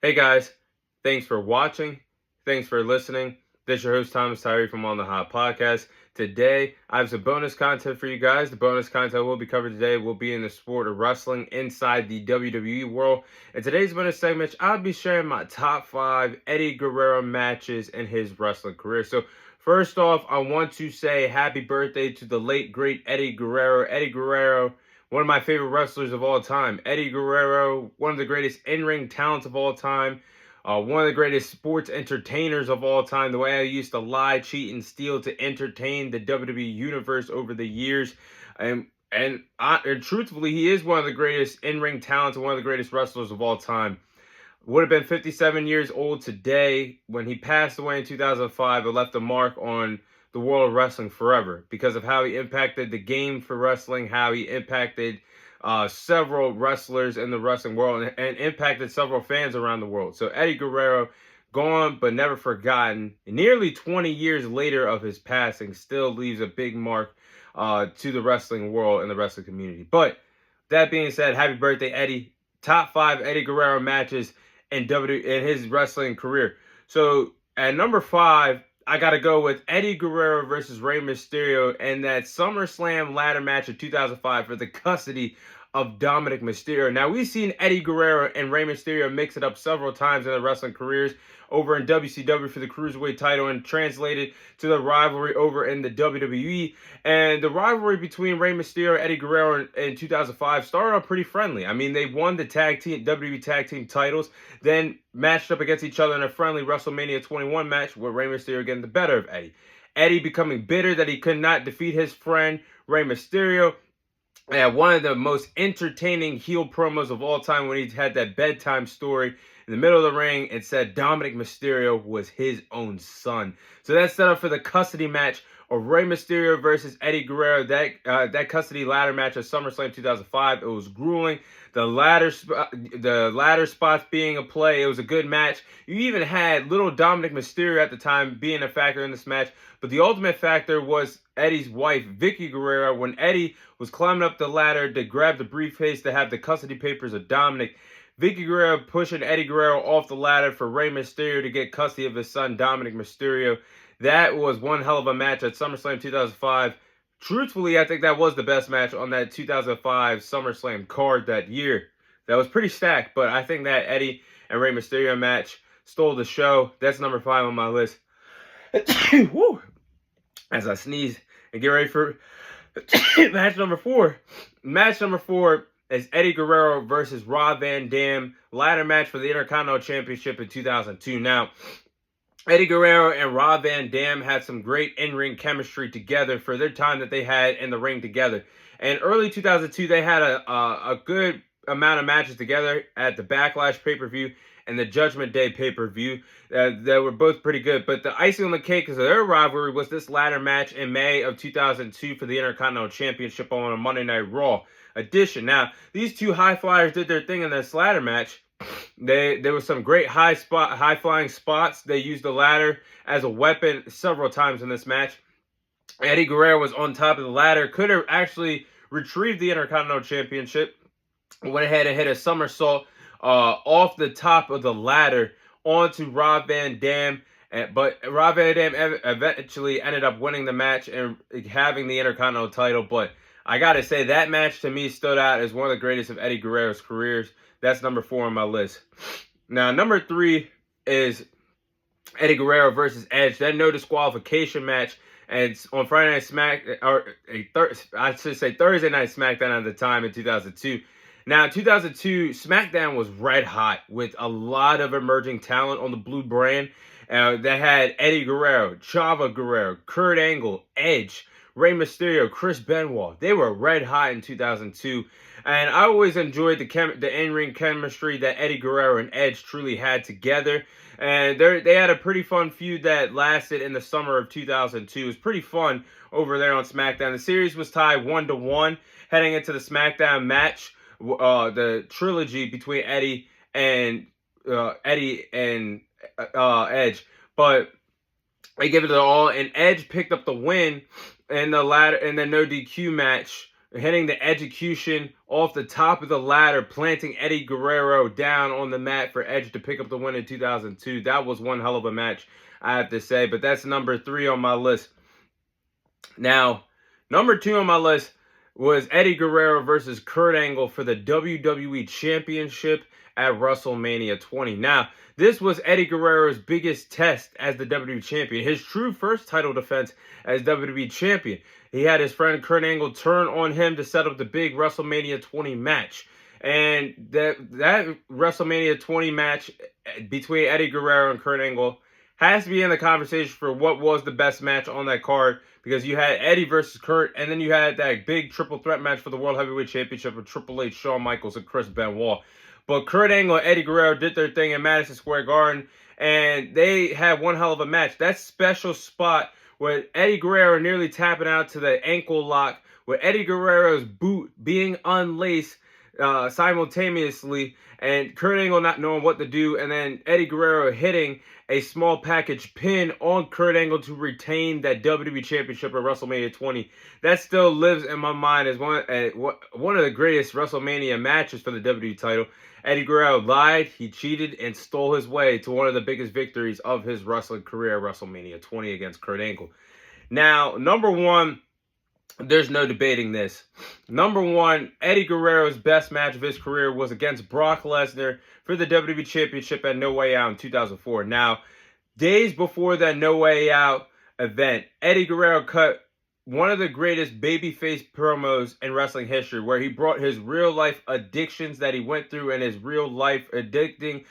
Hey guys, thanks for watching. Thanks for listening. This is your host Thomas Tyree from On the Hot Podcast. Today, I have some bonus content for you guys. The bonus content we'll be covering today will be in the sport of wrestling inside the WWE world. In today's bonus segment, I'll be sharing my top 5 Eddie Guerrero matches in his wrestling career. So, first off, I want to say happy birthday to the late, great Eddie Guerrero. Eddie Guerrero, one of my favorite wrestlers of all time. Eddie Guerrero, one of the greatest in-ring talents of all time. One of the greatest sports entertainers of all time. The way I used to lie, cheat, and steal to entertain the WWE universe over the years. And truthfully, he is one of the greatest in-ring talents and one of the greatest wrestlers of all time. Would have been 57 years old today. When he passed away in 2005, it left a mark on the world of wrestling forever because of how he impacted the game for wrestling, how he impacted several wrestlers in the wrestling world, and impacted several fans around the world. So Eddie Guerrero, gone but never forgotten, nearly 20 years later of his passing, still leaves a big mark to the wrestling world and the wrestling community. But that being said, happy birthday, Eddie. Top 5 Eddie Guerrero matches in his wrestling career. So at number 5, I got to go with Eddie Guerrero versus Rey Mysterio and that SummerSlam ladder match of 2005 for the custody of Dominic Mysterio. Now, we've seen Eddie Guerrero and Rey Mysterio mix it up several times in their wrestling careers over in WCW for the Cruiserweight title and translated to the rivalry over in the WWE. And the rivalry between Rey Mysterio and Eddie Guerrero in 2005 started out pretty friendly. I mean, they won the WWE Tag Team titles, then matched up against each other in a friendly WrestleMania 21 match with Rey Mysterio getting the better of Eddie. Eddie becoming bitter that he could not defeat his friend Rey Mysterio. One of the most entertaining heel promos of all time when he had that bedtime story in the middle of the ring. It said Dominic Mysterio was his own son. So that's set up for the custody match of Rey Mysterio versus Eddie Guerrero. That custody ladder match at SummerSlam 2005. It was grueling. The ladder spots being a play. It was a good match. You even had little Dominic Mysterio at the time being a factor in this match. But the ultimate factor was Eddie's wife, Vicky Guerrero, when Eddie was climbing up the ladder to grab the briefcase to have the custody papers of Dominic. Vicky Guerrero pushing Eddie Guerrero off the ladder for Rey Mysterio to get custody of his son, Dominic Mysterio. That was one hell of a match at SummerSlam 2005. Truthfully, I think that was the best match on that 2005 SummerSlam card that year. That was pretty stacked, but I think that Eddie and Rey Mysterio match stole the show. That's number 5 on my list. Woo. As I sneeze and get ready for match number 4. Match number 4 is Eddie Guerrero versus Rob Van Dam. Ladder match for the Intercontinental Championship in 2002. Now, Eddie Guerrero and Rob Van Dam had some great in-ring chemistry together for their time that they had in the ring together. And early 2002, they had a good amount of matches together at the Backlash pay-per-view and the Judgment Day pay-per-view. They were both pretty good. But the icing on the cake of their rivalry was this ladder match in May of 2002 for the Intercontinental Championship on a Monday Night Raw edition. Now, these two high flyers did their thing in this ladder match. There were some great high flying spots. They used the ladder as a weapon several times in this match. Eddie Guerrero was on top of the ladder, could have actually retrieved the Intercontinental Championship. Went ahead and hit a somersault off the top of the ladder onto Rob Van Dam. But Rob Van Dam eventually ended up winning the match and having the Intercontinental title. But I got to say, that match to me stood out as one of the greatest of Eddie Guerrero's careers. That's number 4 on my list. Now, number 3 is Eddie Guerrero versus Edge. That no disqualification match. And it's on Friday Night I should say Thursday Night SmackDown at the time in 2002. Now, 2002, SmackDown was red hot with a lot of emerging talent on the blue brand. They had Eddie Guerrero, Chavo Guerrero, Kurt Angle, Edge, Rey Mysterio, Chris Benoit. They were red hot in 2002. And I always enjoyed the in-ring chemistry that Eddie Guerrero and Edge truly had together. And they had a pretty fun feud that lasted in the summer of 2002. It was pretty fun over there on SmackDown. The series was tied 1-1 heading into the SmackDown match. The trilogy between Eddie and Edge. But they give it all, and Edge picked up the win in the no DQ match hitting the execution off the top of the ladder, planting Eddie Guerrero down on the mat for Edge to pick up the win in 2002. That was one hell of a match, I have to say. But that's number 3 on my list. Now, number 2 on my list was Eddie Guerrero versus Kurt Angle for the WWE Championship at WrestleMania 20. Now, this was Eddie Guerrero's biggest test as the WWE Champion, his true first title defense as WWE Champion. He had his friend Kurt Angle turn on him to set up the big WrestleMania 20 match. And that WrestleMania 20 match between Eddie Guerrero and Kurt Angle has to be in the conversation for what was the best match on that card, because you had Eddie versus Kurt, and then you had that big triple threat match for the World Heavyweight Championship with Triple H, Shawn Michaels, and Chris Benoit. But Kurt Angle and Eddie Guerrero did their thing in Madison Square Garden, and they had one hell of a match. That special spot with Eddie Guerrero nearly tapping out to the ankle lock, with Eddie Guerrero's boot being unlaced simultaneously, and Kurt Angle not knowing what to do, and then Eddie Guerrero hitting a small package pin on Kurt Angle to retain that WWE Championship at WrestleMania 20. That still lives in my mind as one of the greatest WrestleMania matches for the WWE title. Eddie Guerrero lied, he cheated, and stole his way to one of the biggest victories of his wrestling career at WrestleMania 20 against Kurt Angle. Now, number 1, there's no debating this. Number 1, Eddie Guerrero's best match of his career was against Brock Lesnar for the WWE Championship at No Way Out in 2004. Now, days before that No Way Out event, Eddie Guerrero cut one of the greatest babyface promos in wrestling history, where he brought his real life addictions that he went through and his real life addicting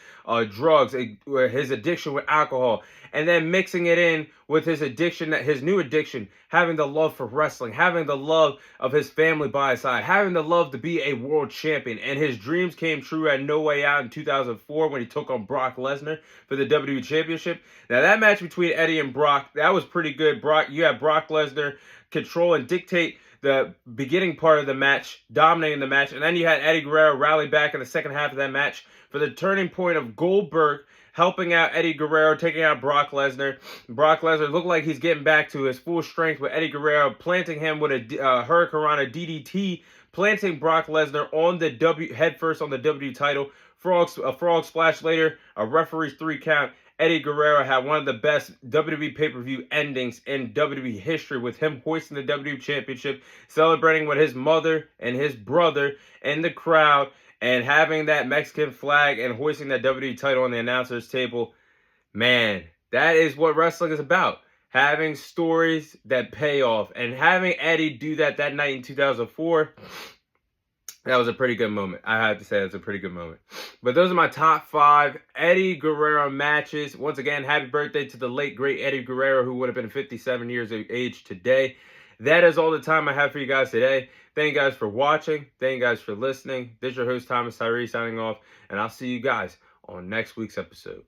drugs, his addiction with alcohol, and then mixing it in with his addiction, his new addiction, having the love for wrestling, having the love of his family by his side, having the love to be a world champion. And his dreams came true at No Way Out in 2004 when he took on Brock Lesnar for the WWE Championship. Now, that match between Eddie and Brock, that was pretty good. You had Brock Lesnar control and dictate the beginning part of the match, dominating the match, and then you had Eddie Guerrero rally back in the second half of that match for the turning point of Goldberg helping out Eddie Guerrero, taking out Brock Lesnar. Brock Lesnar looked like he's getting back to his full strength, with Eddie Guerrero planting him with a Hurricanrana DDT, planting Brock Lesnar on the headfirst on the WWE title. A frog splash later, a referee's 3 count. Eddie Guerrero had one of the best WWE pay-per-view endings in WWE history, with him hoisting the WWE Championship, celebrating with his mother and his brother in the crowd, and having that Mexican flag and hoisting that WWE title on the announcer's table. Man, that is what wrestling is about. Having stories that pay off. And having Eddie do that night in 2004, that was a pretty good moment. I have to say, that's a pretty good moment. But those are my top 5 Eddie Guerrero matches. Once again, happy birthday to the late, great Eddie Guerrero, who would have been 57 years of age today. That is all the time I have for you guys today. Thank you guys for watching. Thank you guys for listening. This is your host, Thomas Tyree, signing off. And I'll see you guys on next week's episode.